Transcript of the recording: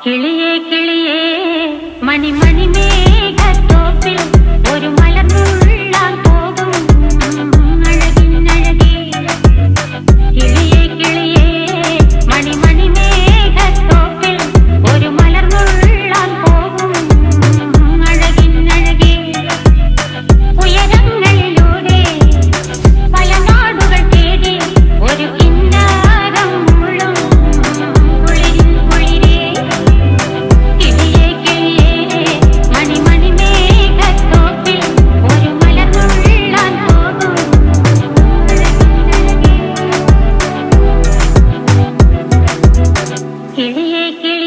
കിളിയേ കിളിയേ മണിമണി മേഘത്തോപ്പിൽ ഒരു മലർന്നുള്ളാൻ പോകും അഴകിനഴകേ. കിളിയേ കിളിയേ മണിമണി മേഘത്തോപ്പിൽ ഒരു മലർന്നുള്ളാൻ പോകും അഴകിനഴകേ. ഉയരങ്ങളിലൂടെ പല നാടുകൾ തേടി ഒരു കിന്നാരം മുള്ളും കുളിരിൻ കുളിരേ. കിളിയേ കിളിയേ മണിമണി മേഘത്തോപ്പിൽ ഒരു മലർന്നുള്ളാൻ പോകും അഴകിനഴകേ. കിളിയേ കിളിയേ